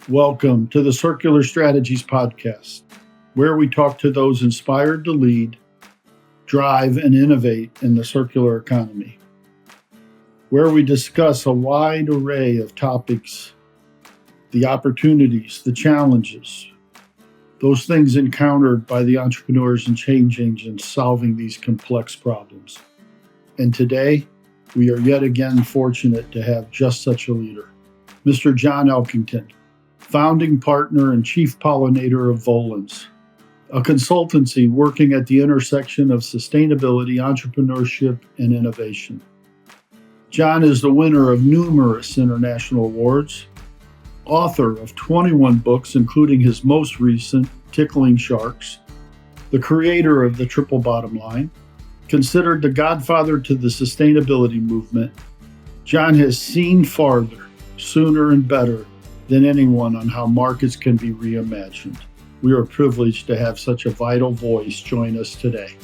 Welcome to the Circular Strategies podcast, where we talk to those inspired to lead, drive, and innovate in the circular economy, where we discuss a wide array of topics, the opportunities, the challenges, those things encountered by the entrepreneurs and change agents solving these complex problems. And today, we are yet again fortunate to have just such a leader, Mr. John Elkington, founding partner and chief pollinator of Volans, a consultancy working at the intersection of sustainability, entrepreneurship, and innovation. John is the winner of numerous international awards, author of 21 books, including his most recent, Tickling Sharks, the creator of the Triple Bottom Line, considered the godfather to the sustainability movement. John has seen farther, sooner, and better than anyone on how markets can be reimagined. We are privileged to have such a vital voice join us today.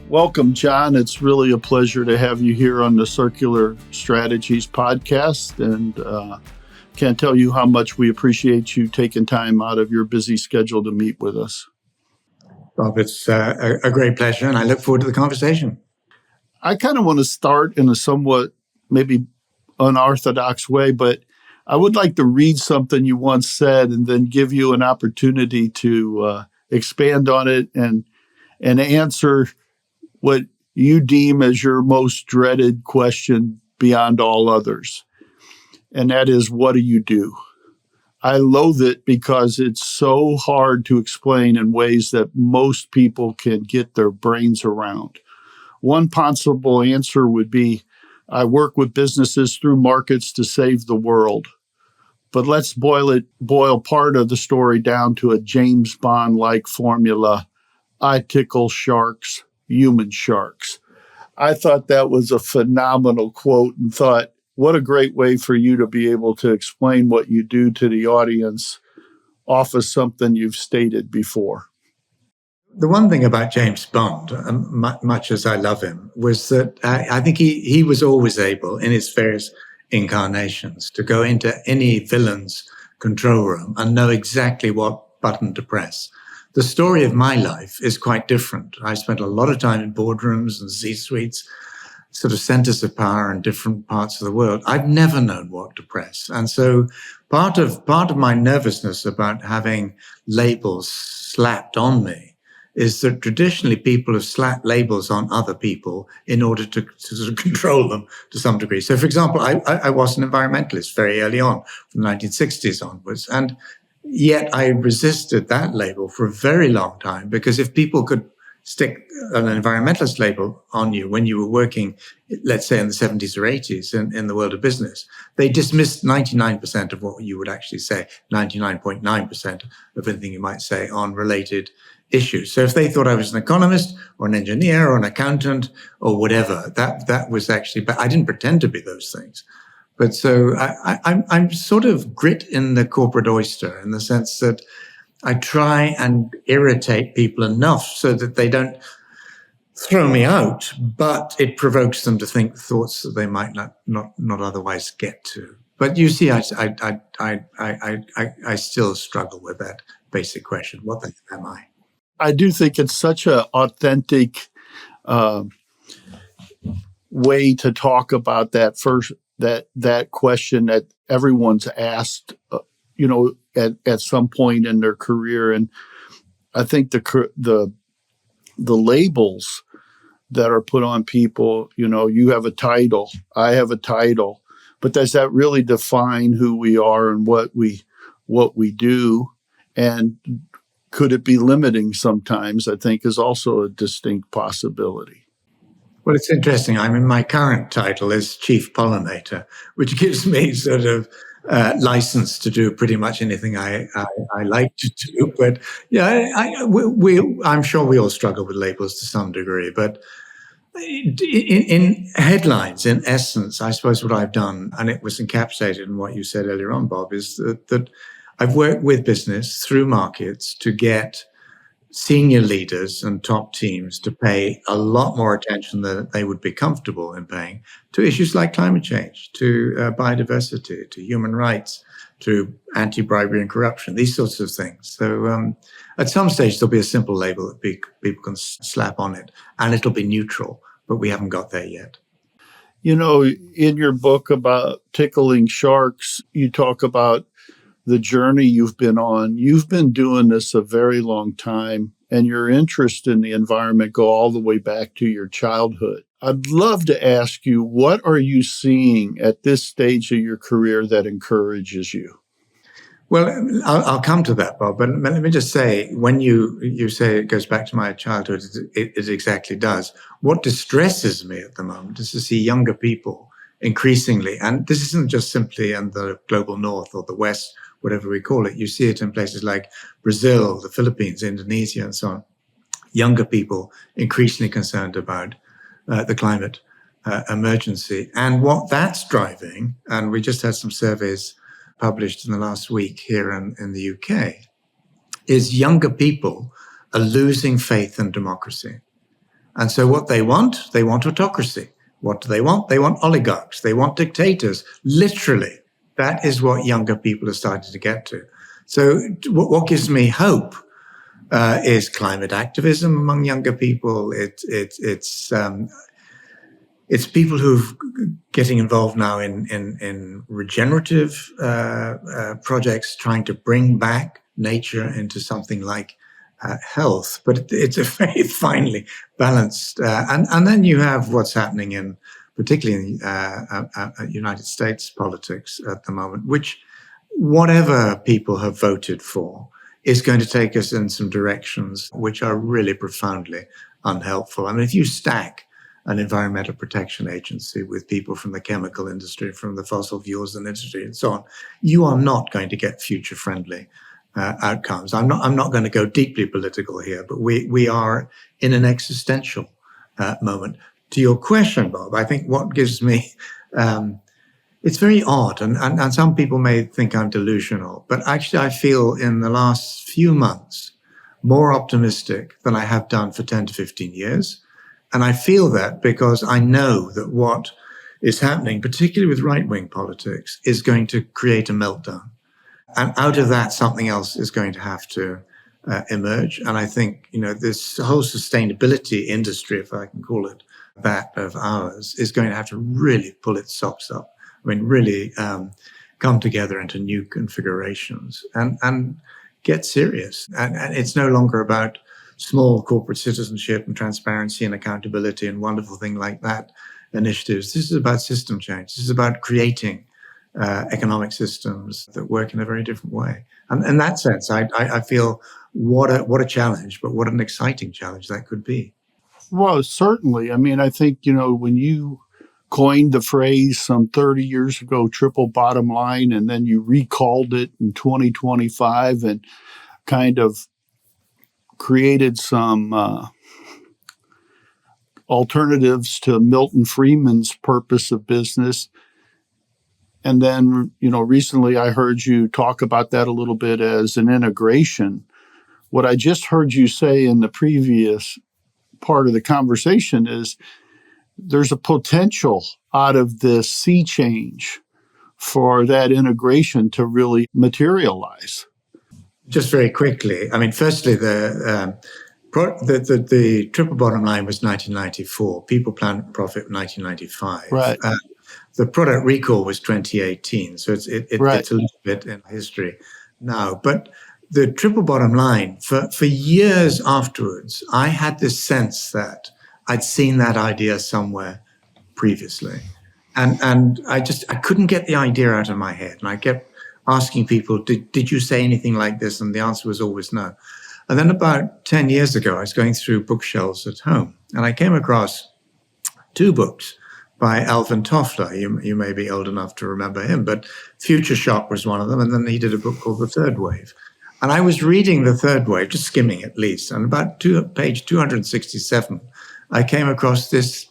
Welcome, John. It's really a pleasure to have you here on the Circular Strategies podcast, and can't tell you how much we appreciate you taking time out of your busy schedule to meet with us. Bob, it's a great pleasure, and I look forward to the conversation. I kind of want to start in a somewhat maybe unorthodox way, but I would like to read something you once said and then give you an opportunity to expand on it and answer what you deem as your most dreaded question beyond all others. And that is, what do you do? I loathe it because it's so hard to explain in ways that most people can get their brains around. One possible answer would be, I work with businesses through markets to save the world. But let's boil part of the story down to a James Bond-like formula. I tickle sharks, human sharks. I thought that was a phenomenal quote and thought, what a great way for you to be able to explain what you do to the audience off of something you've stated before. The one thing about James Bond, much as I love him, was that I think he was always able, in his various incarnations, to go into any villain's control room and know exactly what button to press. The story of my life is quite different. I spent a lot of time in boardrooms and C-suites, sort of centers of power in different parts of the world. I've never known what to press. And so part of my nervousness about having labels slapped on me is that traditionally people have slapped labels on other people in order to sort of control them to some degree. So, for example, I was an environmentalist very early on, from the 1960s onwards, and yet I resisted that label for a very long time, because if people could stick an environmentalist label on you when you were working, let's say in the 70s or 80s in the world of business, they dismissed 99% of what you would actually say, 99.9% of anything you might say on related issues. So if they thought I was an economist or an engineer or an accountant or whatever, that was actually, but I didn't pretend to be those things. But so I'm sort of grit in the corporate oyster, in the sense that I try and irritate people enough so that they don't throw me out, but it provokes them to think thoughts that they might not otherwise get to. But you see, I still struggle with that basic question: what the heck am I? I do think it's such an authentic way to talk about that that question that everyone's asked, at some point in their career. And I think the labels that are put on people, you have a title, I have a title, but does that really define who we are and what we do? And could it be limiting sometimes, I think, is also a distinct possibility. Well, it's interesting. I mean, my current title is Chief Pollinator, which gives me sort of license to do pretty much anything I like to do. But yeah, I'm sure we all struggle with labels to some degree. But in headlines, in essence, I suppose what I've done, and it was encapsulated in what you said earlier on, Bob, is that I've worked with business through markets to get senior leaders and top teams to pay a lot more attention than they would be comfortable in paying to issues like climate change, to biodiversity, to human rights, to anti-bribery and corruption, these sorts of things. So at some stage, there'll be a simple label that people can slap on it, and it'll be neutral, but we haven't got there yet. You know, in your book about tickling sharks, you talk about the journey you've been on. You've been doing this a very long time, and your interest in the environment go all the way back to your childhood. I'd love to ask you, what are you seeing at this stage of your career that encourages you? Well, I'll come to that, Bob, but let me just say, when you say it goes back to my childhood, it exactly does. What distresses me at the moment is to see younger people increasingly, and this isn't just simply in the global north or the west, whatever we call it. You see it in places like Brazil, the Philippines, Indonesia, and so on. Younger people increasingly concerned about the climate emergency. And what that's driving, and we just had some surveys published in the last week here in the UK, is younger people are losing faith in democracy. And so what they want autocracy. What do they want? They want oligarchs. They want dictators. Literally, that is what younger people are starting to get to. So what gives me hope is climate activism among younger people. It's people who've getting involved now in regenerative projects, trying to bring back nature into something like health. But it's a very finely balanced. And then you have what's happening in, particularly in United States politics at the moment, which whatever people have voted for is going to take us in some directions which are really profoundly unhelpful. I mean, if you stack an environmental protection agency with people from the chemical industry, from the fossil fuels industry, and so on, you are not going to get future-friendly outcomes. I'm not going to go deeply political here, but we are in an existential moment. To your question, Bob, I think what gives me it's very odd, and some people may think I'm delusional, but actually I feel in the last few months more optimistic than I have done for 10 to 15 years. And I feel that because I know that what is happening, particularly with right-wing politics, is going to create a meltdown. And out of that, something else is going to have to emerge. And I think, this whole sustainability industry, if I can call it that, of ours, is going to have to really pull its socks up. I mean, really come together into new configurations and get serious. And it's no longer about small corporate citizenship and transparency and accountability and wonderful thing like that initiatives. This is about system change. This is about creating economic systems that work in a very different way. And in that sense, I feel what a challenge, but what an exciting challenge that could be. Well, certainly. I mean, I think, when you coined the phrase some 30 years ago, triple bottom line, and then you recalled it in 2025 and kind of created some alternatives to Milton Friedman's purpose of business. And then, recently I heard you talk about that a little bit as an integration. What I just heard you say in the previous part of the conversation is there's a potential out of this sea change for that integration to really materialize. Just very quickly, I mean, firstly, the triple bottom line was 1994. People, Planet, Profit, 1995. Right. The product recall was 2018. So it's right. It's a little bit in history now. But the triple bottom line, for years afterwards, I had this sense that I'd seen that idea somewhere previously. And I couldn't get the idea out of my head. And I kept asking people, did you say anything like this? And the answer was always no. And then about 10 years ago, I was going through bookshelves at home, and I came across two books by Alvin Toffler. You may be old enough to remember him, but Future Shock was one of them. And then he did a book called The Third Wave. And I was reading The Third Wave, just skimming at least. And about page 267, I came across this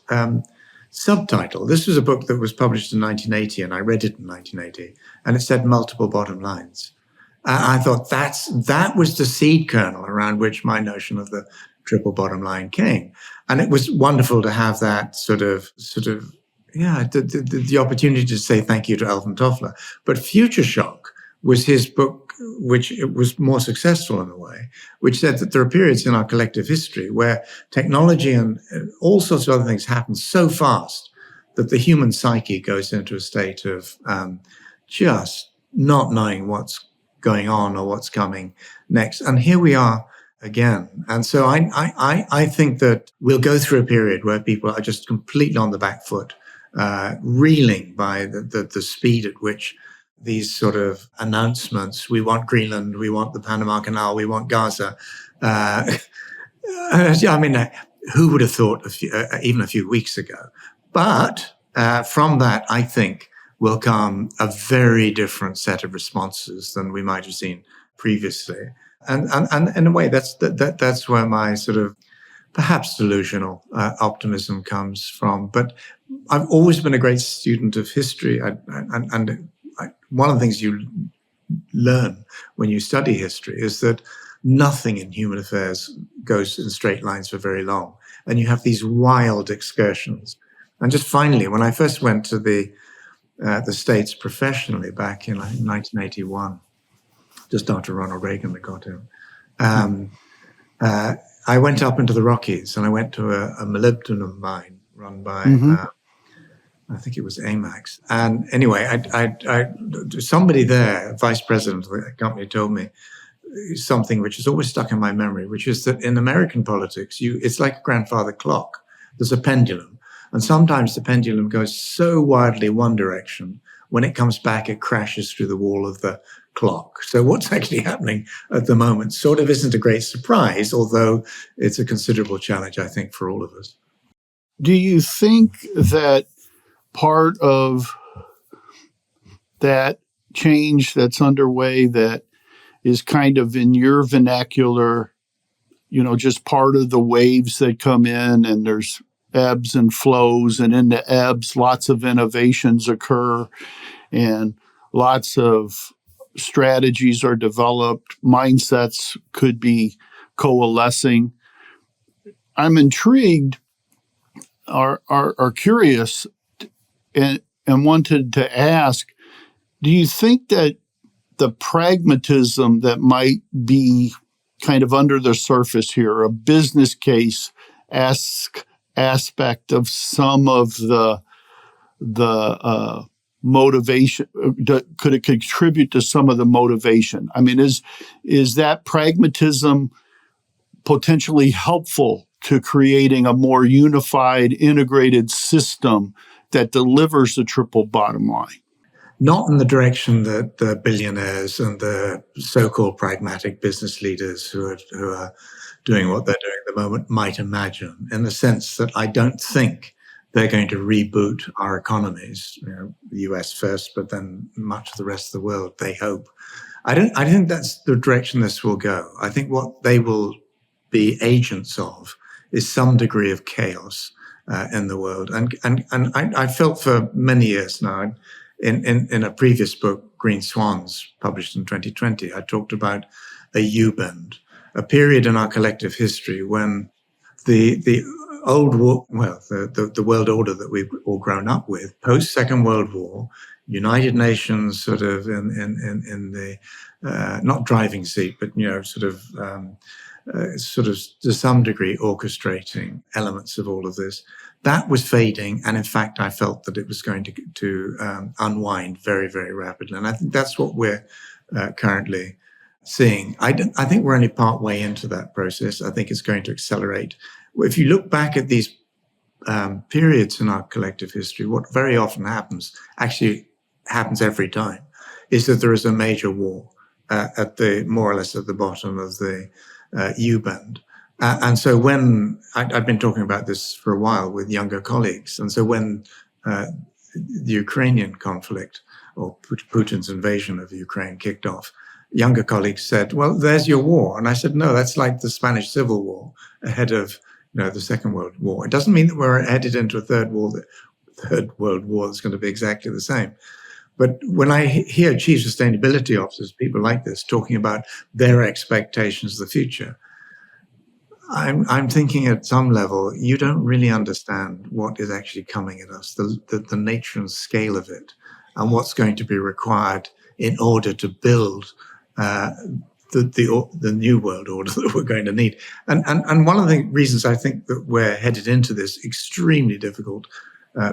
subtitle. This was a book that was published in 1980, and I read it in 1980, and it said multiple bottom lines. I thought that was the seed kernel around which my notion of the triple bottom line came. And it was wonderful to have that the opportunity to say thank you to Alvin Toffler. But Future Shock was his book, which it was more successful in a way, which said that there are periods in our collective history where technology and all sorts of other things happen so fast that the human psyche goes into a state of just not knowing what's going on or what's coming next. And here we are again. And so I think that we'll go through a period where people are just completely on the back foot, reeling by the speed at which these sort of announcements, we want Greenland, we want the Panama Canal, we want Gaza. I mean, who would have thought even a few weeks ago? But from that, I think, will come a very different set of responses than we might have seen previously. And in a way, that's where my sort of perhaps delusional optimism comes from. But I've always been a great student of history. One of the things you learn when you study history is that nothing in human affairs goes in straight lines for very long. And you have these wild excursions. And just finally, when I first went to the States professionally back in 1981, just after Ronald Reagan got him, I went up into the Rockies and I went to a molybdenum mine run by, I think it was Amax. And anyway, somebody there, vice president of the company, told me something which has always stuck in my memory, which is that in American politics, it's like a grandfather clock. There's a pendulum. And sometimes the pendulum goes so wildly one direction, when it comes back, it crashes through the wall of the clock. So what's actually happening at the moment sort of isn't a great surprise, although it's a considerable challenge, I think, for all of us. Do you think that part of that change that's underway that is kind of in your vernacular, just part of the waves that come in and there's ebbs and flows, and in the ebbs, lots of innovations occur and lots of strategies are developed, mindsets could be coalescing? I'm intrigued or curious and wanted to ask, do you think that the pragmatism that might be kind of under the surface here, a business case aspect of some of the motivation, could it contribute to some of the motivation? I mean, is that pragmatism potentially helpful to creating a more unified, integrated system that delivers the triple bottom line? Not in the direction that the billionaires and the so-called pragmatic business leaders who are doing what they're doing at the moment might imagine, in the sense that I don't think they're going to reboot our economies, the US first, but then much of the rest of the world, they hope. I don't think that's the direction this will go. I think what they will be agents of is some degree of chaos in the world. And I felt for many years now, in a previous book, Green Swans, published in 2020, I talked about a U-bend, a period in our collective history when the old war, the world order that we've all grown up with, post-Second World War, United Nations sort of in the not driving seat, but sort of to some degree orchestrating elements of all of this. That was fading, and in fact, I felt that it was going to unwind very, very rapidly. And I think that's what we're currently seeing. I think we're only part way into that process. I think it's going to accelerate. If you look back at these periods in our collective history, what very often happens, actually happens every time, is that there is a major war at the more or less at the bottom of the U-bend. And so when I've been talking about this for a while with younger colleagues, and so when the Ukrainian conflict or Putin's invasion of Ukraine kicked off, younger colleagues said, "Well, there's your war," and I said, "No, that's like the Spanish Civil War ahead of the Second World War. It doesn't mean that we're headed into a third World War that's going to be exactly the same, But when I hear chief sustainability officers, people like this, talking about their expectations of the future, I'm thinking at some level, you don't really understand what is actually coming at us, the nature and scale of it, and what's going to be required in order to build the new world order that we're going to need. And one of the reasons I think that we're headed into this extremely difficult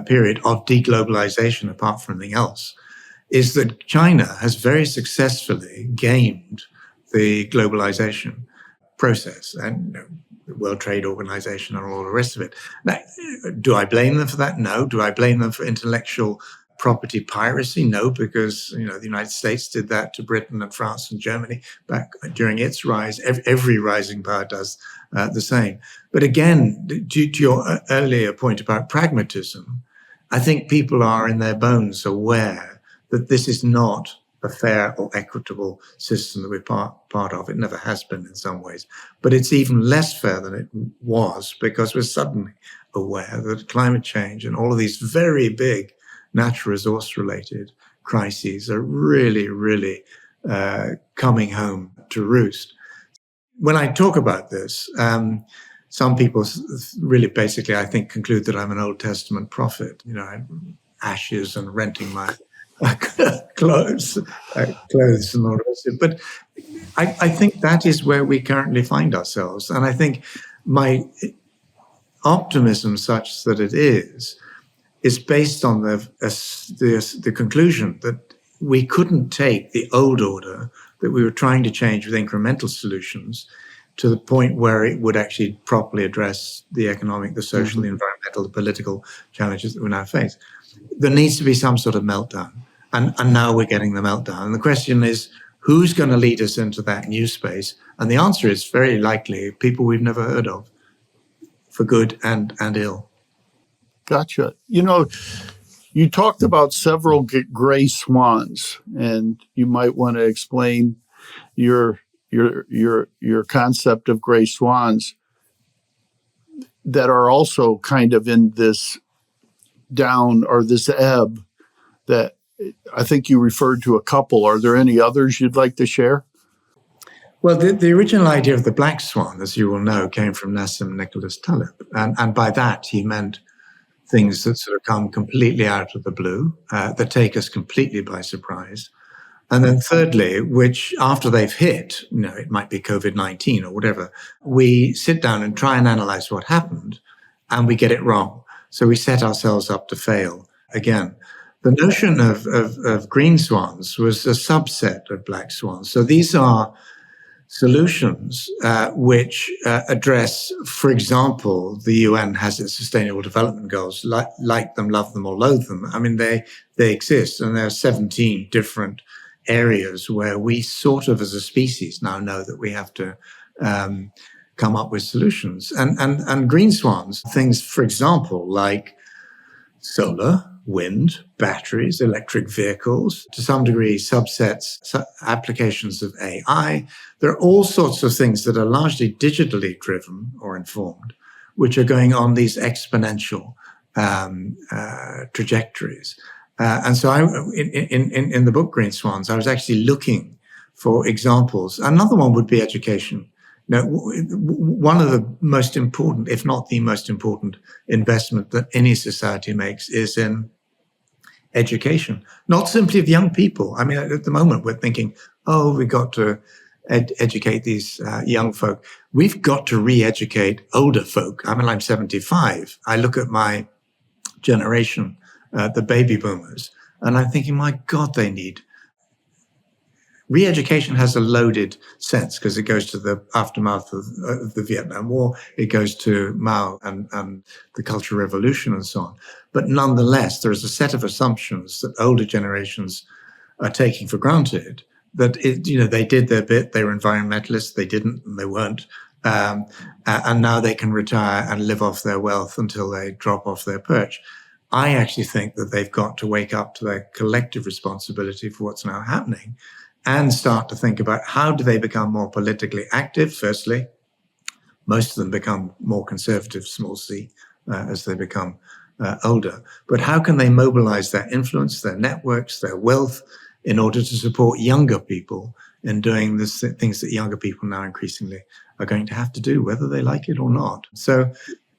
period of deglobalization, apart from anything else, is that China has very successfully gamed the globalization process and the World Trade Organization and all the rest of it. Now, do I blame them for that? No. Do I blame them for intellectual property piracy? No, because the United States did that to Britain and France and Germany back during its rise. Every rising power does the same. But again, due to your earlier point about pragmatism, I think people are in their bones aware that this is not a fair or equitable system that we're part of. It never has been in some ways. But it's even less fair than it was because we're suddenly aware that climate change and all of these very big natural resource related crises are really, really coming home to roost. When I talk about this, some people really basically, I think, conclude that I'm an Old Testament prophet, ashes and renting my clothes and all the rest of it. But I think that is where we currently find ourselves. And I think my optimism, such that it is based on the conclusion that we couldn't take the old order that we were trying to change with incremental solutions to the point where it would actually properly address the economic, the social, the environmental, the political challenges that we now face. There needs to be some sort of meltdown. And now we're getting the meltdown. And the question is, who's going to lead us into that new space? And the answer is very likely people we've never heard of, for good and ill. Gotcha. You talked about several gray swans, and you might want to explain your concept of gray swans that are also kind of in this down or this ebb that I think you referred to a couple. Are there any others you'd like to share? Well, the original idea of the black swan, as you will know, came from Nassim Nicholas Taleb. And by that, he meant things that sort of come completely out of the blue, that take us completely by surprise. And then thirdly, which after they've hit, it might be COVID-19 or whatever, we sit down and try and analyze what happened, and we get it wrong. So we set ourselves up to fail again. The notion of green swans was a subset of black swans. So these are solutions which address, for example, the UN has its Sustainable Development Goals, like them, love them, or loathe them. I mean, they exist, and there are 17 different areas where we sort of, as a species, now know that we have to come up with solutions. And green swans, things, for example, like solar, wind, batteries, electric vehicles, to some degree subsets, applications of AI. There are all sorts of things that are largely digitally driven or informed, which are going on these exponential trajectories. And so in the book Green Swans, I was actually looking for examples. Another one would be education. One of the most important, if not the most important investment that any society makes is in education, not simply of young people. I mean, at the moment, we're thinking, we've got to educate these young folk. We've got to re-educate older folk. I mean, I'm 75. I look at my generation, the baby boomers, and I'm thinking, my God, they need re-education. Has a loaded sense because it goes to the aftermath of the Vietnam War. It goes to Mao and the Cultural Revolution and so on. But nonetheless, there is a set of assumptions that older generations are taking for granted that, they did their bit. They were environmentalists. They didn't, and they weren't. And now they can retire and live off their wealth until they drop off their perch. I actually think that they've got to wake up to their collective responsibility for what's now happening and start to think about how do they become more politically active, firstly. Most of them become more conservative, small c, as they become older. But how can they mobilize their influence, their networks, their wealth in order to support younger people in doing the things that younger people now increasingly are going to have to do, whether they like it or not? So,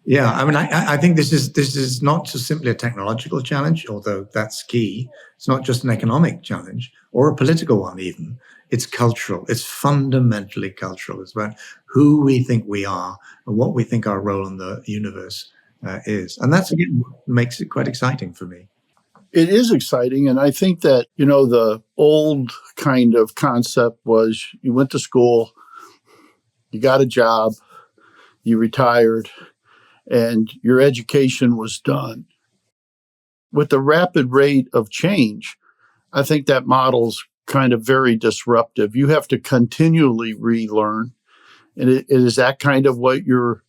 yeah, I mean, I think this is not just simply a technological challenge, although that's key. It's not just an economic challenge or a political one even. It's cultural. It's fundamentally cultural. It's about who we think we are and what we think our role in the universe is. And that's, again, what makes it quite exciting for me. It is exciting. And I think that, the old kind of concept was you went to school, you got a job, you retired, and your education was done. With the rapid rate of change, I think that model's kind of very disruptive. You have to continually relearn. And is that kind of what you're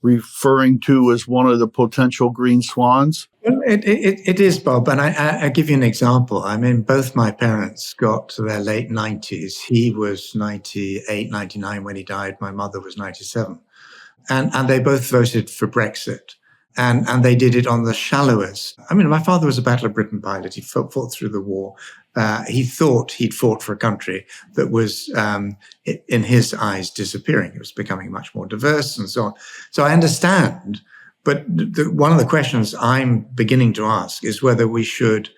referring to as one of the potential green swans? It is, Bob. And I give you an example. I mean, both my parents got to their late 90s. He was 98, 99 when he died. My mother was 97. And they both voted for Brexit. And they did it on the shallowest. I mean, my father was a Battle of Britain pilot. He fought through the war. He thought he'd fought for a country that was, in his eyes, disappearing. It was becoming much more diverse and so on. So I understand. But one of the questions I'm beginning to ask is whether we should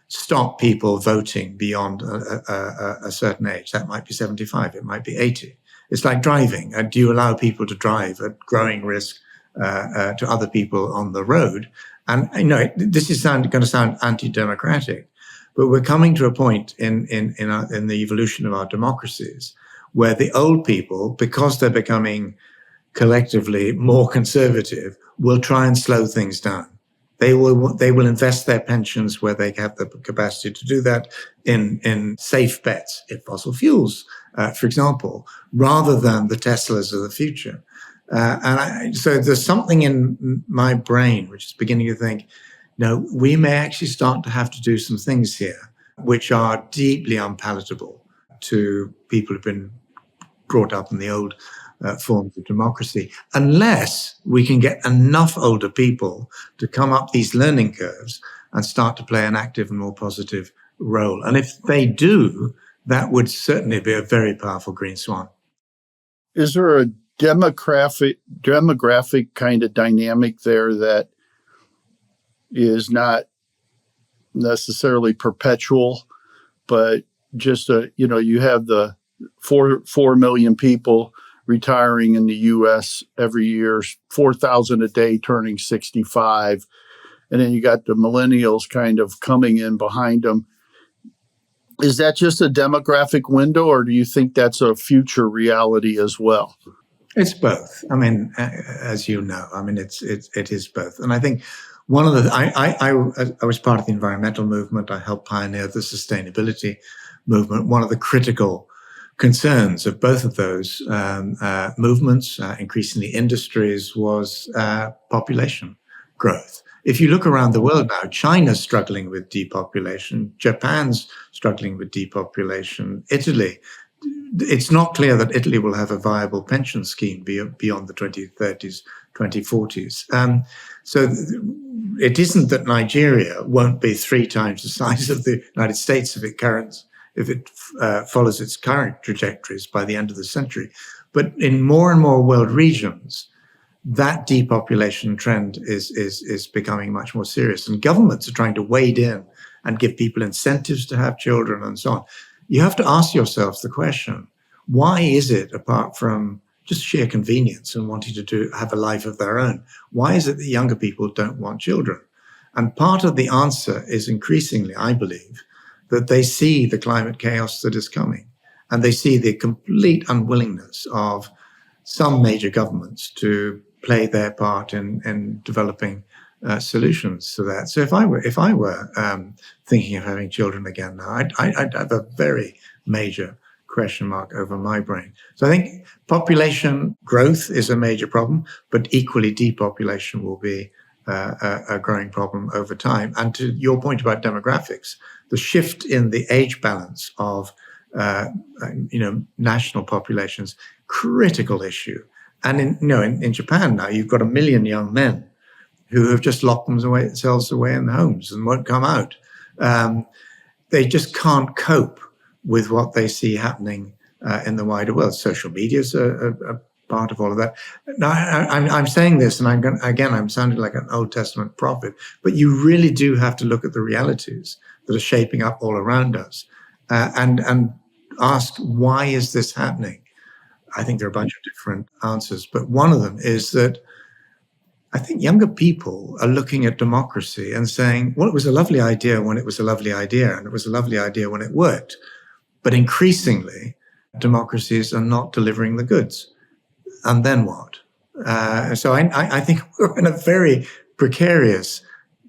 stop people voting beyond a certain age. That might be 75. It might be 80. It's like driving. Do you allow people to drive at growing risk to other people on the road? And this is going to sound anti-democratic, but we're coming to a point in the evolution of our democracies where the old people, because they're becoming collectively more conservative, will try and slow things down. They will invest their pensions where they have the capacity to do that in safe bets, in fossil fuels, for example, rather than the Teslas of the future. So there's something in my brain which is beginning to think, we may actually start to have to do some things here which are deeply unpalatable to people who've been brought up in the old forms of democracy, unless we can get enough older people to come up these learning curves and start to play an active and more positive role. And if they do, that would certainly be a very powerful green swan. Is there a demographic kind of dynamic there that is not necessarily perpetual, but just you have the 4 million people retiring in the U.S. every year, 4,000 a day turning 65, and then you got the millennials kind of coming in behind them. Is that just a demographic window, or do you think that's a future reality as well? It's both. I mean, as you know, it is both. And I think one of the, I was part of the environmental movement. I helped pioneer the sustainability movement. One of the critical concerns of both of those movements, increasingly industries, was population growth. If you look around the world now, China's struggling with depopulation, Japan's struggling with depopulation, Italy. It's not clear that Italy will have a viable pension scheme beyond the 2030s, 2040s. So it isn't that Nigeria won't be 3 times the size of the United States if it follows its current trajectories by the end of the century. But in more and more world regions, that depopulation trend is becoming much more serious. And governments are trying to wade in and give people incentives to have children and so on. You have to ask yourself the question, why is it, apart from just sheer convenience and wanting to have a life of their own, why is it that younger people don't want children? And part of the answer is increasingly, I believe, that they see the climate chaos that is coming, and they see the complete unwillingness of some major governments to play their part in developing solutions to that. So if I were thinking of having children again now, I'd have a very major question mark over my brain. So I think population growth is a major problem, but equally depopulation will be a growing problem over time. And to your point about demographics, the shift in the age balance of national populations, critical issue. And in Japan now, you've got 1 million young men who have just locked themselves away in homes and won't come out. They just can't cope with what they see happening in the wider world. Social media is a part of all of that. Now, I'm saying this, and I'm sounding like an Old Testament prophet, but you really do have to look at the realities that are shaping up all around us, and ask, why is this happening? I think there are a bunch of different answers, but one of them is that I think younger people are looking at democracy and saying, well, it was a lovely idea when it was a lovely idea, and it was a lovely idea when it worked. But increasingly, democracies are not delivering the goods. And then what? So I think we're in a very precarious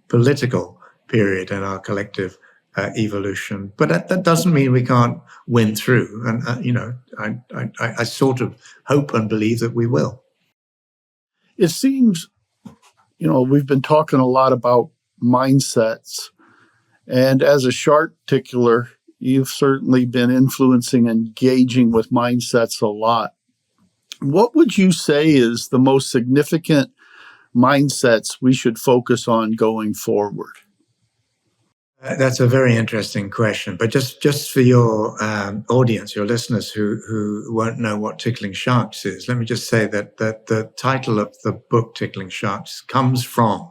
political period in our collective evolution. But that doesn't mean we can't win through. And, I sort of hope and believe that we will. It seems, we've been talking a lot about mindsets. And as a shark tickler, you've certainly been influencing and engaging with mindsets a lot. What would you say is the most significant mindsets we should focus on going forward? That's a very interesting question. But just for your audience, your listeners who won't know what Tickling Sharks is, let me just say that the title of the book, Tickling Sharks, comes from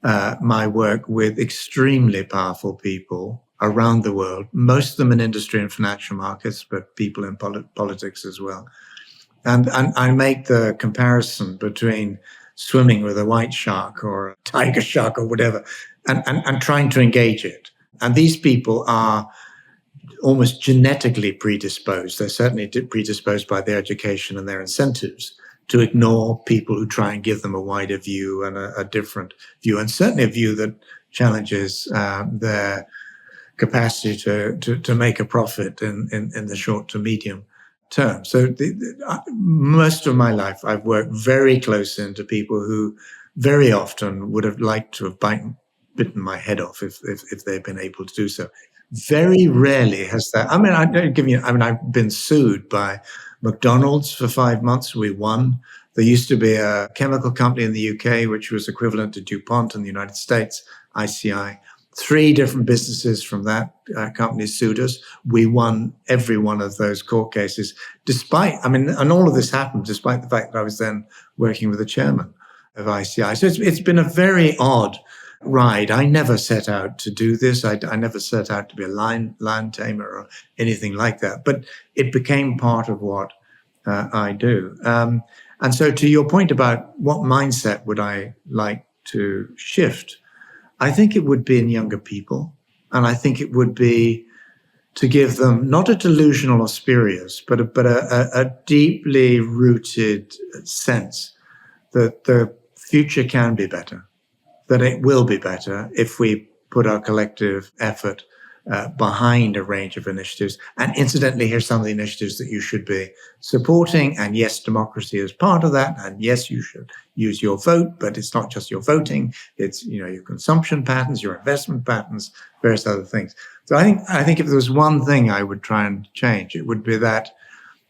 my work with extremely powerful people around the world, most of them in industry and financial markets, but people in politics as well. And I make the comparison between swimming with a white shark or a tiger shark or whatever, and trying to engage it. And these people are almost genetically predisposed. They're certainly predisposed by their education and their incentives to ignore people who try and give them a wider view and a different view, and certainly a view that challenges their capacity to make a profit in the short to medium term. So most of my life, I've worked very close into people who very often would have liked to have bitten my head off if they'd been able to do so. Very rarely has that. I've been sued by McDonald's for 5 months. We won. There used to be a chemical company in the UK, which was equivalent to DuPont in the United States, ICI. 3 different businesses from that company sued us. We won every one of those court cases, and all of this happened despite the fact that I was then working with the chairman of ICI. So it's been a very odd ride. I never set out to do this. I never set out to be a lion tamer or anything like that. But it became part of what I do. And so to your point about what mindset would I like to shift, I think it would be in younger people. And I think it would be to give them not a delusional or spurious, but a deeply rooted sense that the future can be better, that it will be better if we put our collective effort behind a range of initiatives. And incidentally, here's some of the initiatives that you should be supporting. And yes, democracy is part of that. And yes, you should use your vote, but it's not just your voting. It's, your consumption patterns, your investment patterns, various other things. So I think if there was one thing I would try and change, it would be that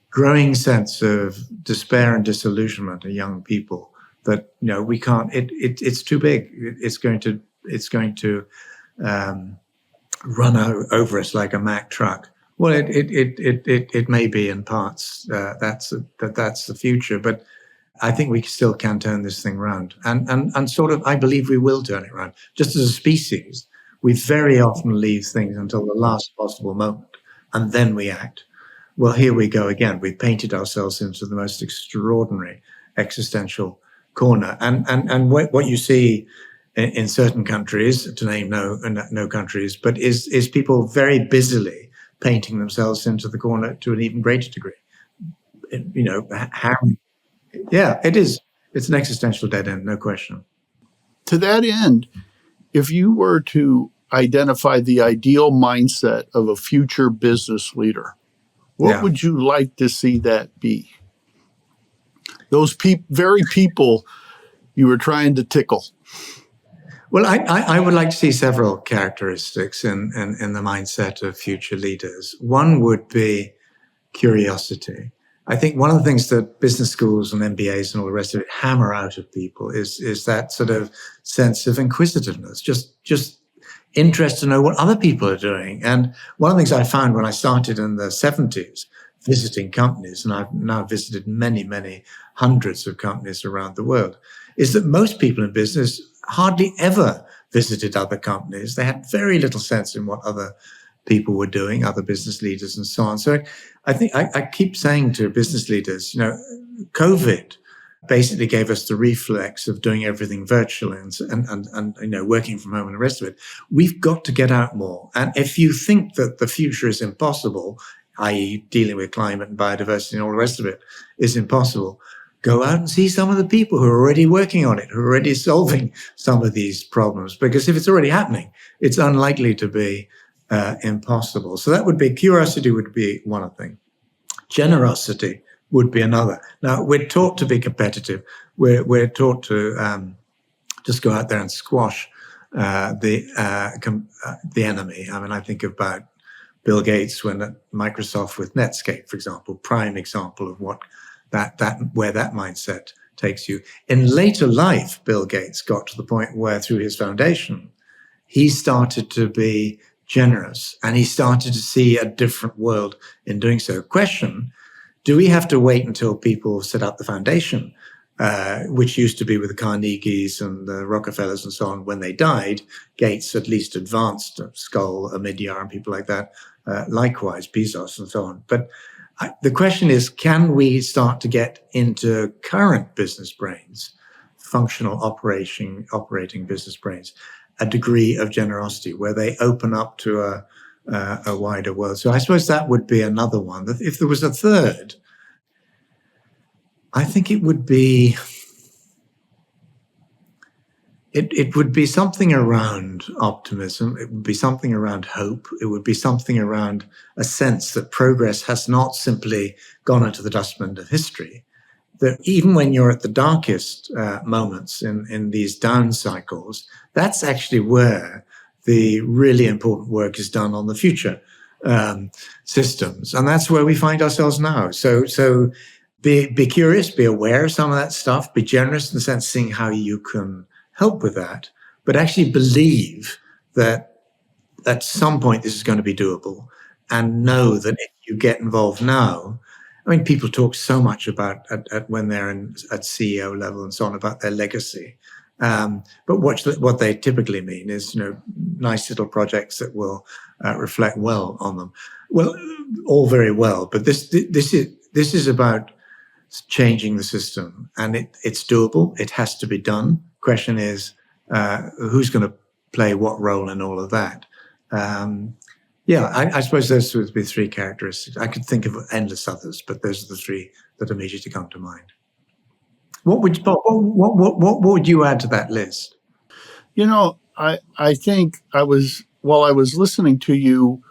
growing sense of despair and disillusionment in young people that, we can't, it's too big. It's going to run over us like a Mack truck. Well, it may be in parts. That's the future, but I think we still can turn this thing around, and sort of I believe we will turn it around. Just as a species, we very often leave things until the last possible moment, and then we act. Well, here we go again. We've painted ourselves into the most extraordinary existential corner, and what you see in certain countries, to name no countries, but is people very busily painting themselves into the corner to an even greater degree. It is. It's an existential dead end, no question. To that end, if you were to identify the ideal mindset of a future business leader, what would you like to see that be? Those very people you were trying to tickle. Well, I would like to see several characteristics in the mindset of future leaders. One would be curiosity. I think one of the things that business schools and MBAs and all the rest of it hammer out of people is that sort of sense of inquisitiveness, just interest to know what other people are doing. And one of the things I found when I started in the 70s, visiting companies, and I've now visited many, many hundreds of companies around the world, is that most people in business hardly ever visited other companies. They had very little sense in what other people were doing, other business leaders and so on. So I think I keep saying to business leaders, COVID basically gave us the reflex of doing everything virtually and working from home and the rest of it. We've got to get out more. And if you think that the future is impossible, i.e. dealing with climate and biodiversity and all the rest of it is impossible, go out and see some of the people who are already working on it, who are already solving some of these problems. Because if it's already happening, it's unlikely to be impossible. So that would be, curiosity would be one thing. Generosity would be another. Now, we're taught to be competitive. We're taught to just go out there and squash the enemy. I mean, I think about Bill Gates when at Microsoft with Netscape, for example, prime example of what where that mindset takes you. In later life, Bill Gates got to the point where through his foundation, he started to be generous and he started to see a different world in doing so. Question, do we have to wait until people set up the foundation, which used to be with the Carnegies and the Rockefellers and so on when they died? Gates at least advanced Skoll, Omidyar and people like that, likewise, Bezos and so on. But the question is, can we start to get into current business brains, functional operating business brains, a degree of generosity where they open up to a wider world? So I suppose that would be another one. If there was a third, I think it would be it would be something around optimism. It would be something around hope. It would be something around a sense that progress has not simply gone into the dustbin of history, that even when you're at the darkest moments in these down cycles, that's actually where the really important work is done on the future systems. And that's where we find ourselves now. So be curious, be aware of some of that stuff, be generous in the sense of seeing how you can help with that, but actually believe that at some point this is going to be doable, and know that if you get involved now, I mean, people talk so much about at when they're at CEO level and so on about their legacy. But what they typically mean is, nice little projects that will reflect well on them. Well, all very well, but this is about changing the system, and it's doable. It has to be done. Question is, who's going to play what role in all of that? I suppose those would be three characteristics. I could think of endless others, but those are the three that immediately come to mind. What would you add to that list? I think while I was listening to you,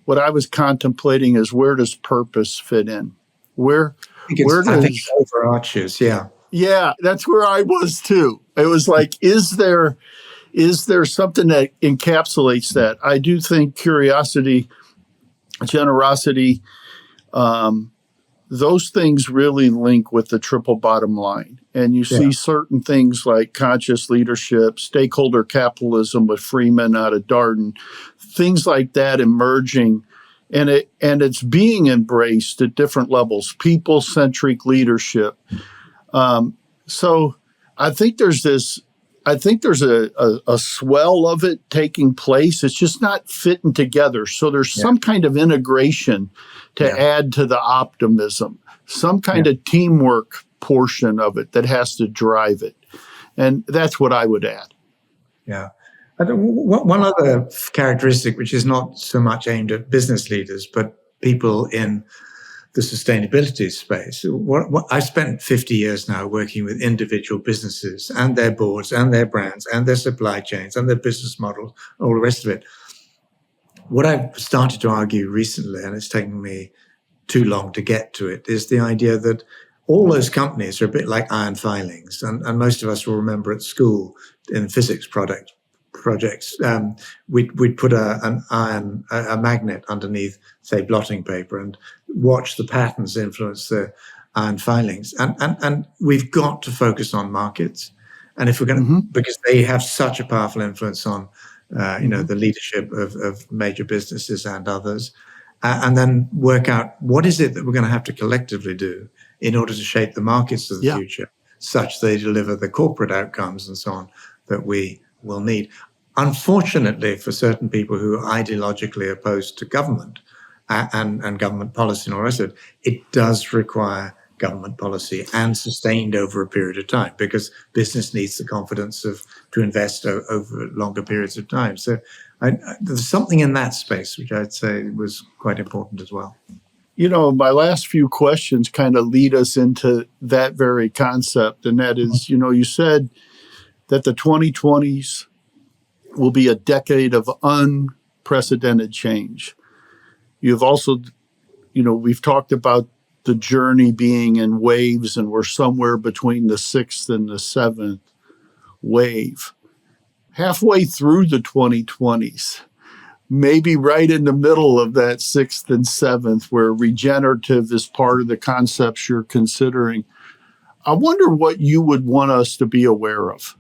what I was contemplating is, where does purpose fit in? I think it overarches, yeah. Yeah, that's where I was too. It was like, is there something that encapsulates that? I do think curiosity, generosity, those things really link with the triple bottom line. And you see certain things like conscious leadership, stakeholder capitalism with Freeman out of Darden, things like that emerging. And it's being embraced at different levels, people-centric leadership. So I think there's a swell of it taking place. It's just not fitting together. So there's some kind of integration to add to the optimism, some kind of teamwork portion of it that has to drive it. And that's what I would add. Yeah. One other characteristic, which is not so much aimed at business leaders, but people in the sustainability space. I spent 50 years now working with individual businesses and their boards and their brands and their supply chains and their business models, all the rest of it. What I've started to argue recently, and it's taken me too long to get to it, is the idea that all those companies are a bit like iron filings. And most of us will remember at school in physics projects, we'd put a magnet underneath, say, blotting paper, and watch the patterns influence the iron filings. And we've got to focus on markets, and if we're going to, because they have such a powerful influence on, the leadership of major businesses and others, and then work out what is it that we're going to have to collectively do in order to shape the markets of the future, such they deliver the corporate outcomes and so on that we will need. Unfortunately, for certain people who are ideologically opposed to government and government policy and all the rest of it, it does require government policy and sustained over a period of time, because business needs the confidence to invest over longer periods of time. So there's something in that space which I'd say was quite important as well. My last few questions kind of lead us into that very concept, and that is, you said that the 2020s will be a decade of unprecedented change. You've also, we've talked about the journey being in waves, and we're somewhere between the 6th and the 7th wave. Halfway through the 2020s, maybe right in the middle of that 6th and 7th, where regenerative is part of the concepts you're considering, I wonder what you would want us to be aware of.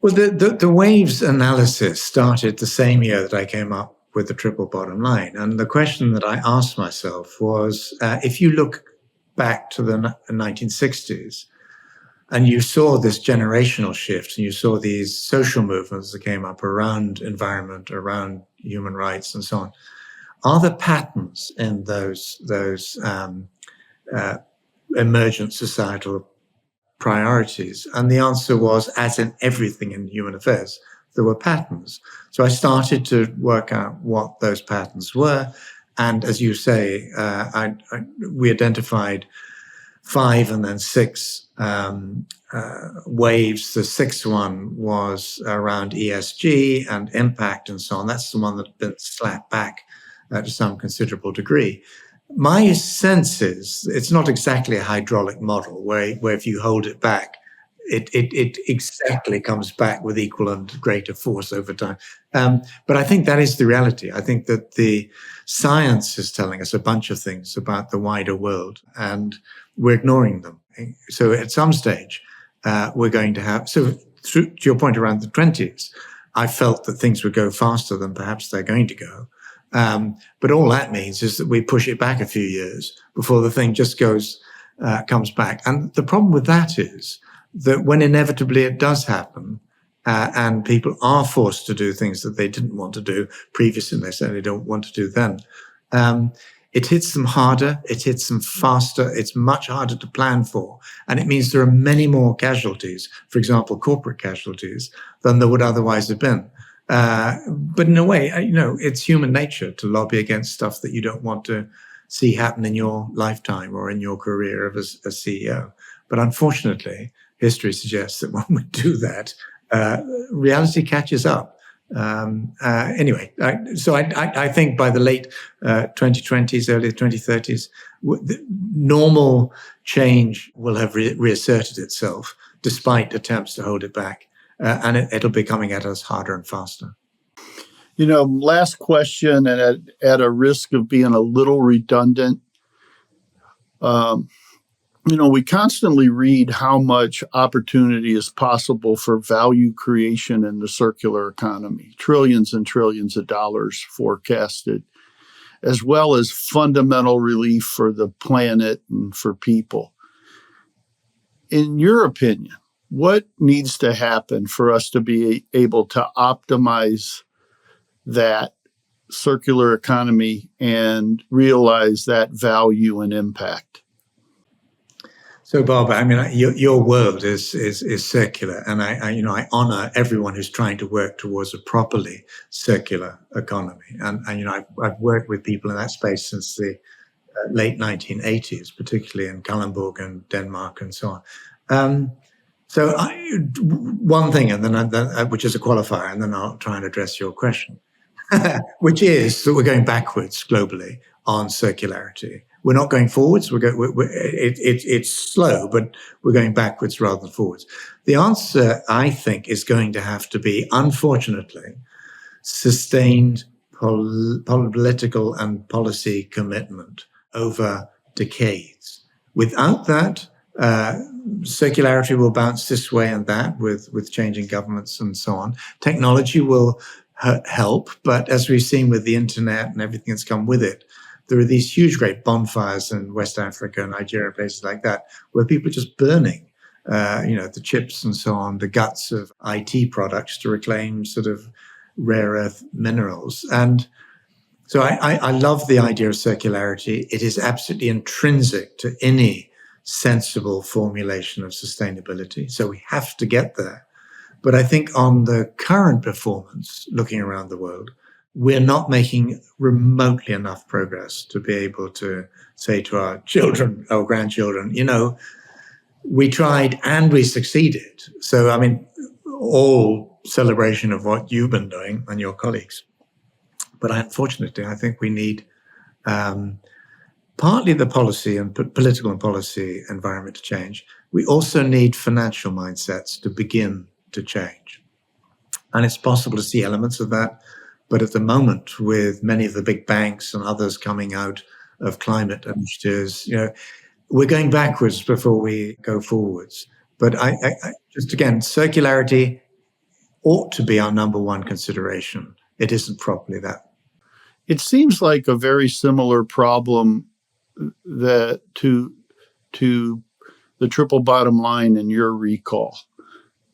Well, the waves analysis started the same year that I came up with the triple bottom line. And the question that I asked myself was, if you look back to the 1960s and you saw this generational shift and you saw these social movements that came up around environment, around human rights and so on, are the patterns in those emergent societal priorities? And the answer was, as in everything in human affairs, there were patterns. So I started to work out what those patterns were. And as you say, we identified 5 and then 6 waves. The 6th one was around ESG and impact and so on. That's the one that's been slapped back to some considerable degree. My sense is it's not exactly a hydraulic model where if you hold it back, it exactly comes back with equal and greater force over time. But I think that is the reality. I think that the science is telling us a bunch of things about the wider world, and we're ignoring them. So at some stage, we're going to have... So to your point around the 20s, I felt that things would go faster than perhaps they're going to go. But all that means is that we push it back a few years before the thing just comes back. And the problem with that is that when inevitably it does happen, and people are forced to do things that they didn't want to do previously, and they certainly don't want to do then, it hits them harder, it hits them faster, it's much harder to plan for. And it means there are many more casualties, for example, corporate casualties, than there would otherwise have been. But in a way, it's human nature to lobby against stuff that you don't want to see happen in your lifetime or in your career as a CEO. But unfortunately, history suggests that when we do that, reality catches up. Anyway, so I think by the late 2020s, early 2030s, normal change will have reasserted itself, despite attempts to hold it back. And it'll be coming at us harder and faster. Last question, and at a risk of being a little redundant, we constantly read how much opportunity is possible for value creation in the circular economy, trillions and trillions of dollars forecasted, as well as fundamental relief for the planet and for people. In your opinion, what needs to happen for us to be able to optimize that circular economy and realize that value and impact? So, Bob, I mean, your world is circular, and I honor everyone who's trying to work towards a properly circular economy. And I've worked with people in that space since the late 1980s, particularly in Kalundborg and Denmark and so on. So one thing, and then which is a qualifier, and then I'll try and address your question, which is that we're going backwards globally on circularity. We're not going forwards. It's slow, but we're going backwards rather than forwards. The answer, I think, is going to have to be, unfortunately, sustained political and policy commitment over decades. Without that, circularity will bounce this way and that with changing governments and so on. Technology will help, but as we've seen with the internet and everything that's come with it, there are these huge, great bonfires in West Africa, Nigeria, places like that, where people are just burning, the chips and so on, the guts of IT products to reclaim sort of rare earth minerals. And so I love the idea of circularity. It is absolutely intrinsic to any sensible formulation of sustainability. So we have to get there. But I think on the current performance, looking around the world, we're not making remotely enough progress to be able to say to our children or grandchildren, we tried and we succeeded. So, I mean, all celebration of what you've been doing and your colleagues. But unfortunately, I think we need partly the policy and political and policy environment to change. We also need financial mindsets to begin to change. And it's possible to see elements of that. But at the moment, with many of the big banks and others coming out of climate initiatives, we're going backwards before we go forwards. But I just again, circularity ought to be our number one consideration. It isn't properly that. It seems like a very similar problem that to the triple bottom line in your recall.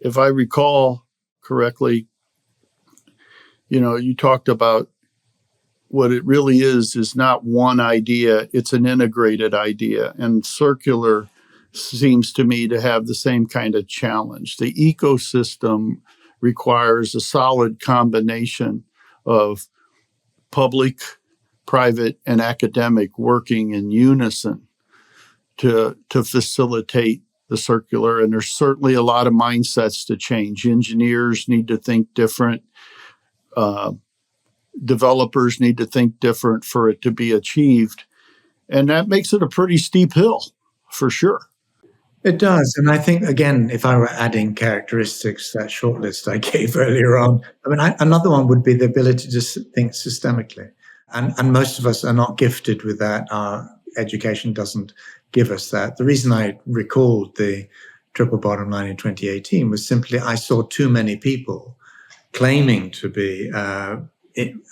If I recall correctly, you talked about what it really is not one idea, it's an integrated idea. And circular seems to me to have the same kind of challenge. The ecosystem requires a solid combination of public, private, and academic working in unison to facilitate the circular. And there's certainly a lot of mindsets to change. Engineers need to think different. Developers need to think different for it to be achieved. And that makes it a pretty steep hill, for sure. It does. And I think, again, if I were adding characteristics, that short list I gave earlier on, another one would be the ability to think systemically. And most of us are not gifted with that. Our education doesn't give us that. The reason I recalled the triple bottom line in 2018 was simply I saw too many people claiming to be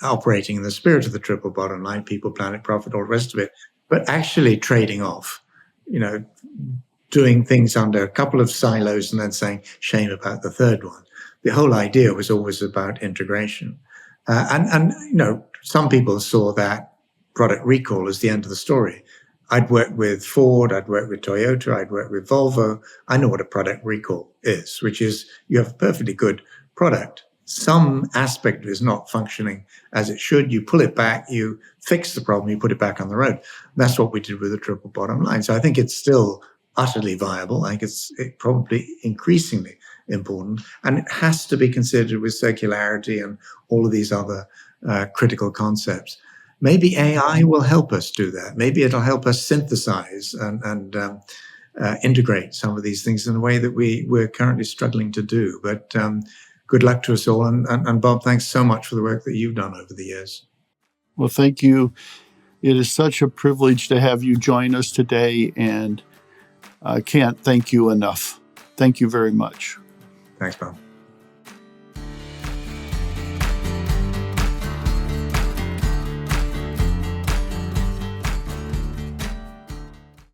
operating in the spirit of the triple bottom line, people, planet, profit, all the rest of it, but actually trading off, doing things under a couple of silos and then saying shame about the third one. The whole idea was always about integration. And some people saw that product recall as the end of the story. I'd worked with Ford, I'd worked with Toyota, I'd worked with Volvo. I know what a product recall is, which is you have a perfectly good product. Some aspect is not functioning as it should. You pull it back, you fix the problem, you put it back on the road. That's what we did with the triple bottom line. So I think it's still utterly viable. I think it's probably increasingly important. And it has to be considered with circularity and all of these other critical concepts. Maybe AI will help us do that. Maybe it'll help us synthesize and integrate some of these things in a way that we're currently struggling to do. But good luck to us all. And Bob, thanks so much for the work that you've done over the years. Well, thank you. It is such a privilege to have you join us today, and I can't thank you enough. Thank you very much. Thanks, Bob.